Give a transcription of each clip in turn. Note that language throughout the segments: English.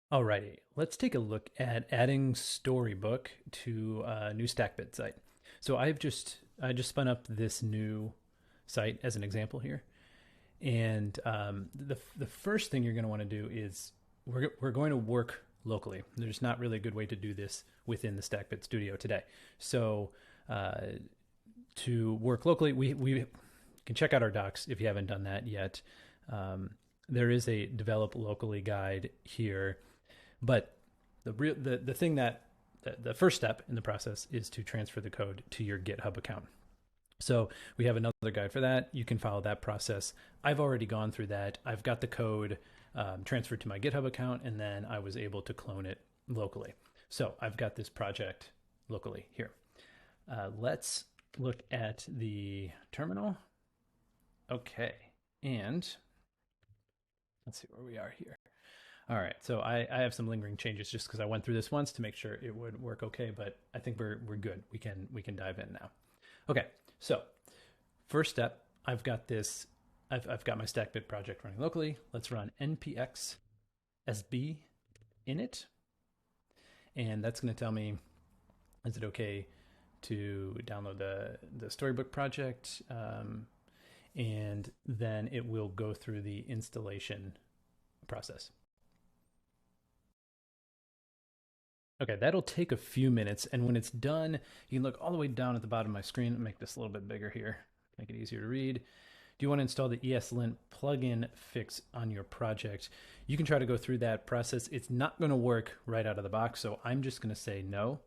Alrighty, let's take a look at adding Storybook to a new Stackbit site. So I just spun up this new site as an example here, and the first thing you're going to want to do is we're going to work locally. There's not really a good way to do this within the Stackbit Studio today. So to work locally, we can check out our docs if you haven't done that yet. There is a develop locally guide here, but the thing that the first step in the process is to transfer the code to your GitHub account. So we have another guide for that. You can follow that process. I've already gone through that. I've got the code transferred to my GitHub account, and then I was able to clone it locally. So I've got this project locally here. Let's look at the terminal. Okay, and let's see where we are here. All right, so I have some lingering changes just because I went through this once to make sure it would work okay, but I think we're good. We can dive in now. Okay, so first step, I've got this. I've got my Stackbit project running locally. Let's run npx sb init, and that's going to tell me, is it okay to download the Storybook project, and then it will go through the installation process. Okay, that'll take a few minutes, and when it's done, you can look all the way down at the bottom of my screen and make this a little bit bigger here, make it easier to read. Do you want to install the ESLint plugin fix on your project? You can try to go through that process. It's not going to work right out of the box, so I'm just going to say no.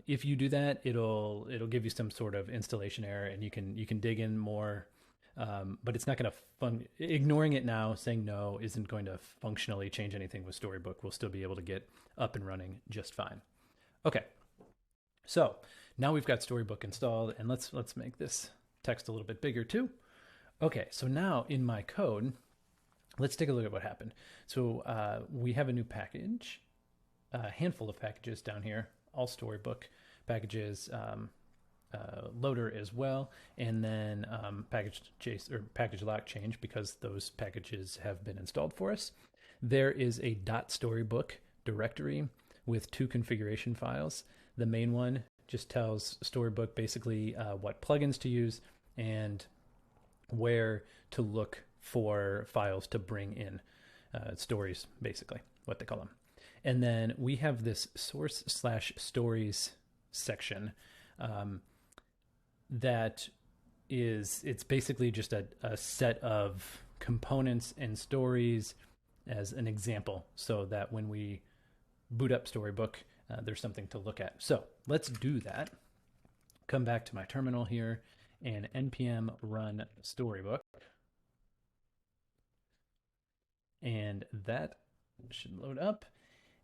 If you do that, it'll give you some sort of installation error, and you can dig in more. But it's not going to ignoring it now, saying no, isn't going to functionally change anything with Storybook. We'll still be able to get up and running just fine. Okay, so now we've got Storybook installed, and let's make this text a little bit bigger too. Okay, so now in my code, let's take a look at what happened. So we have a new package, a handful of packages down here, all Storybook packages. Loader as well, and then package lock change, because those packages have been installed for us. There is a .storybook directory with two configuration files. The main one just tells Storybook basically what plugins to use and where to look for files to bring in, stories, basically what they call them. And then we have this source/stories section. It's basically just a set of components and stories as an example, so that when we boot up Storybook, there's something to look at. So let's do that. Come back to my terminal here and npm run Storybook. And that should load up.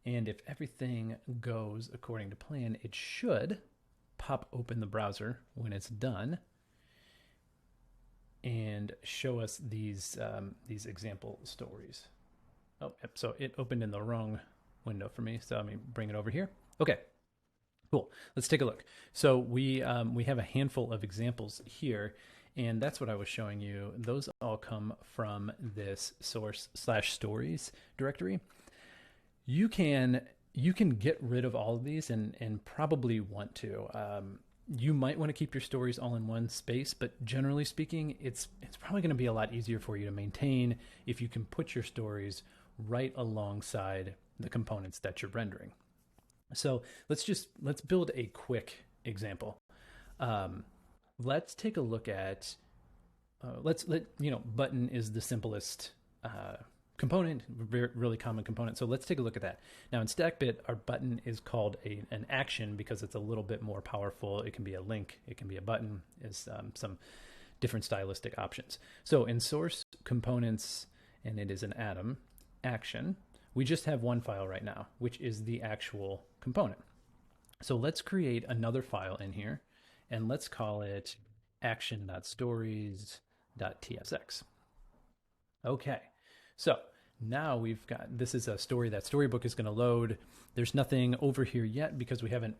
And if everything goes according to plan, it should pop open the browser when it's done and show us these example stories. Oh, yep, so it opened in the wrong window for me, so let me bring it over here. Okay, cool. Let's take a look. So we have a handful of examples here, and that's what I was showing you. Those all come from this source/stories directory. You can get rid of all of these and probably want to. You might want to keep your stories all in one space, but generally speaking, it's probably going to be a lot easier for you to maintain if you can put your stories right alongside the components that you're rendering. So let's build a quick example. Let's take a look at button is the simplest component, really common component. So let's take a look at that. Now in Stackbit, our button is called an action because it's a little bit more powerful. It can be a link, it can be a button, is some different stylistic options. So in source components, and it is an atom action, we just have one file right now, which is the actual component. So let's create another file in here, and let's call it action.stories.tsx. Okay, so now we've got, this is a story that Storybook is going to load. There's nothing over here yet because we haven't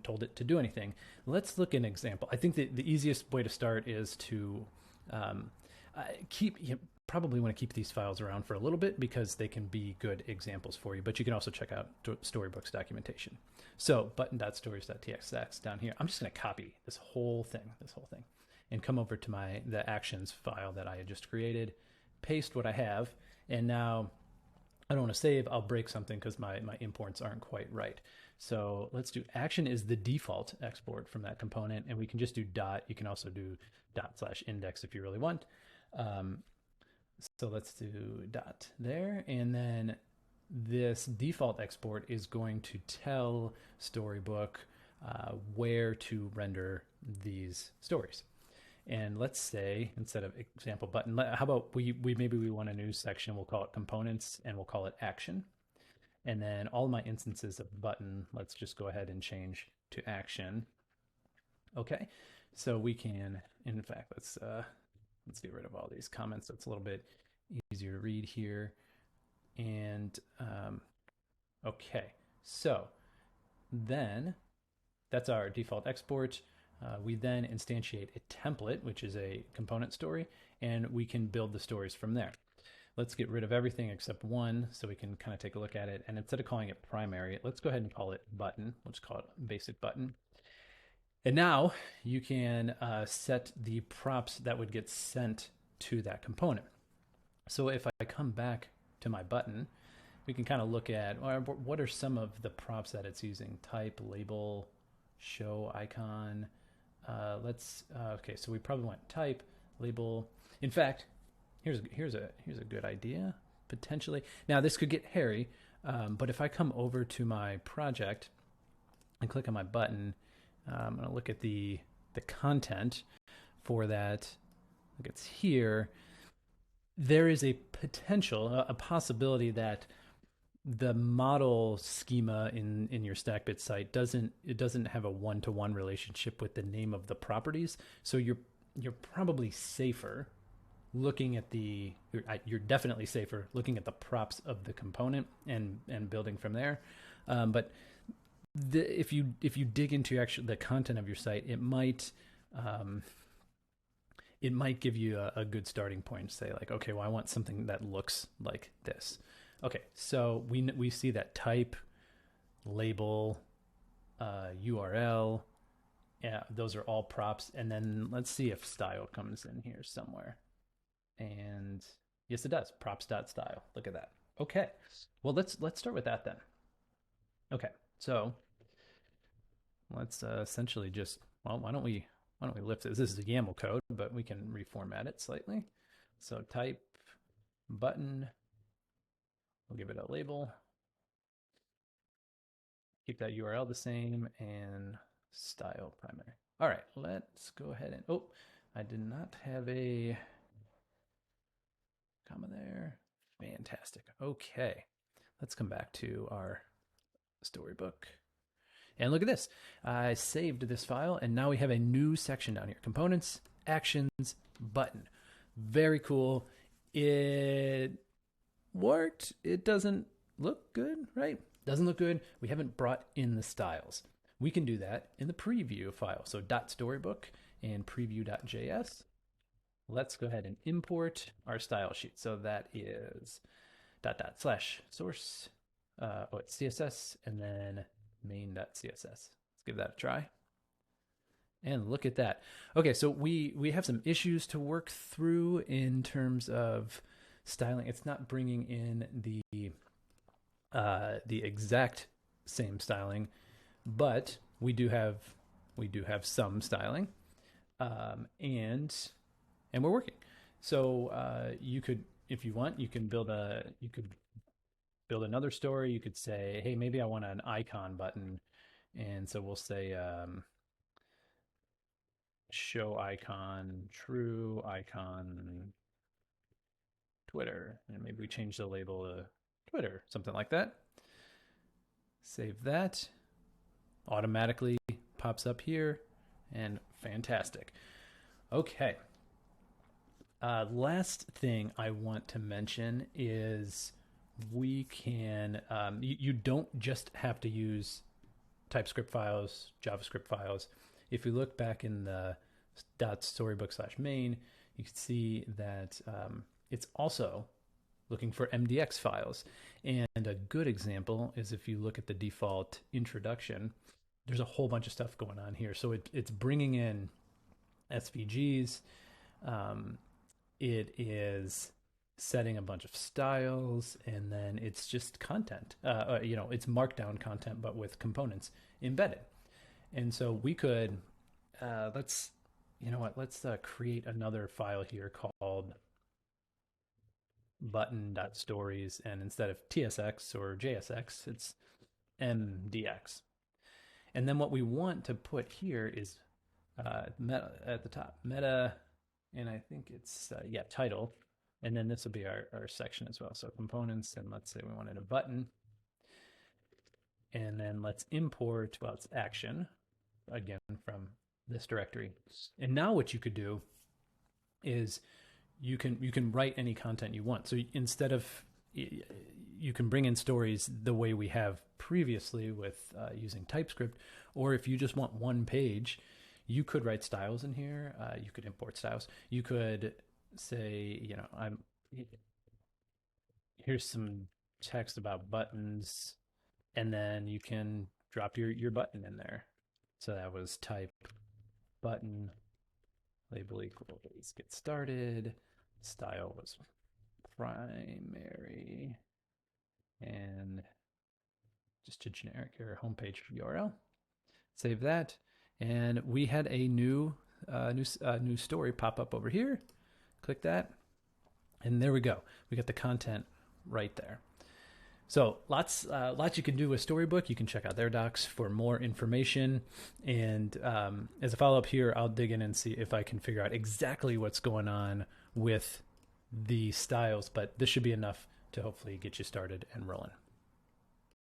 told it to do anything. Let's look at an example. I think the easiest way to start is to probably want to keep these files around for a little bit because they can be good examples for you, but you can also check out Storybook's documentation. So button.stories.txt, that's down here. I'm just going to copy this whole thing, and come over to the actions file that I had just created, paste what I have, and now I don't want to save. I'll break something because my imports aren't quite right. So let's do action is the default export from that component, and we can just do dot. You can also do dot/index if you really want. So let's do dot there, and then this default export is going to tell Storybook where to render these stories. And let's say instead of example button, how about maybe we want a new section. We'll call it components, and we'll call it action. And then all my instances of button, let's just go ahead and change to action. Okay, so we can, in fact, let's get rid of all these comments so it's a little bit easier to read here. And okay, so then that's our default export. We then instantiate a template, which is a component story, and we can build the stories from there. Let's get rid of everything except one so we can kind of take a look at it. And instead of calling it primary, let's go ahead and call it button. We'll just call it basic button. And now you can set the props that would get sent to that component. So if I come back to my button, we can kind of look at what are some of the props that it's using. Type, label, show icon. Okay, so we probably want type, label. In fact, here's a good idea potentially. Now this could get hairy, but if I come over to my project and click on my button, I'm going to look at the content for that. Look, it's here. There is a potential, a possibility that the model schema in your Stackbit site doesn't have a one-to-one relationship with the name of the properties. So you're probably safer looking at you're definitely safer looking at the props of the component and building from there. But if you dig into actually the content of your site, it might give you a good starting point to say like, okay, well, I want something that looks like this. Okay, so we see that type, label, URL, yeah, those are all props. And then let's see if style comes in here somewhere. And yes, it does. Props.style. Look at that. Okay, well, let's start with that then. Okay, so let's essentially just, well, why don't we lift this? This is a YAML code, but we can reformat it slightly. So type button. We'll give it a label. Keep that URL the same and style primary. All right, let's go ahead and, oh, I did not have a comma there. Fantastic. Okay, let's come back to our Storybook. And look at this. I saved this file, and now we have a new section down here. Components, actions, button. Very cool. It worked. It doesn't look good, right? Doesn't look good. We haven't brought in the styles. We can do that in the preview file. So .storybook and preview.js. Let's go ahead and import our style sheet. So that is /source, it's CSS, and then main.css. Let's give that a try. And look at that. Okay, so we have some issues to work through in terms of styling. It's not bringing in the exact same styling, but we do have some styling, and we're working. So you could, if you want, you could build another story. You could say, hey, maybe I want an icon button, and so we'll say show icon, true icon, Twitter, and maybe we change the label to Twitter, something like that. Save that. Automatically pops up here, and fantastic. Okay. Last thing I want to mention is we can, you don't just have to use TypeScript files, JavaScript files. If you look back in the .storybook/main, you can see that it's also looking for MDX files. And a good example is if you look at the default introduction, there's a whole bunch of stuff going on here. So it's bringing in SVGs. It is setting a bunch of styles, and then it's just content. It's markdown content, but with components embedded. And so we could, let's create another file here called button.stories, and instead of TSX or JSX, it's MDX. And then what we want to put here is meta at the top, meta, and I think it's title, and then this will be our section as well. So components, and let's say we wanted a button, and then let's import, well, it's action again from this directory. And now what you could do is you can write any content you want. So instead of, you can bring in stories the way we have previously with using TypeScript, or if you just want one page, you could write styles in here. You could import styles. You could say, here's some text about buttons, and then you can drop your button in there. So that was type button label equals get started. Style was primary, and just a generic or homepage URL. Save that, and we had a new story pop up over here. Click that, and there we go. We got the content right there. So lots you can do with Storybook. You can check out their docs for more information. And as a follow-up here, I'll dig in and see if I can figure out exactly what's going on with the styles. But this should be enough to hopefully get you started and rolling.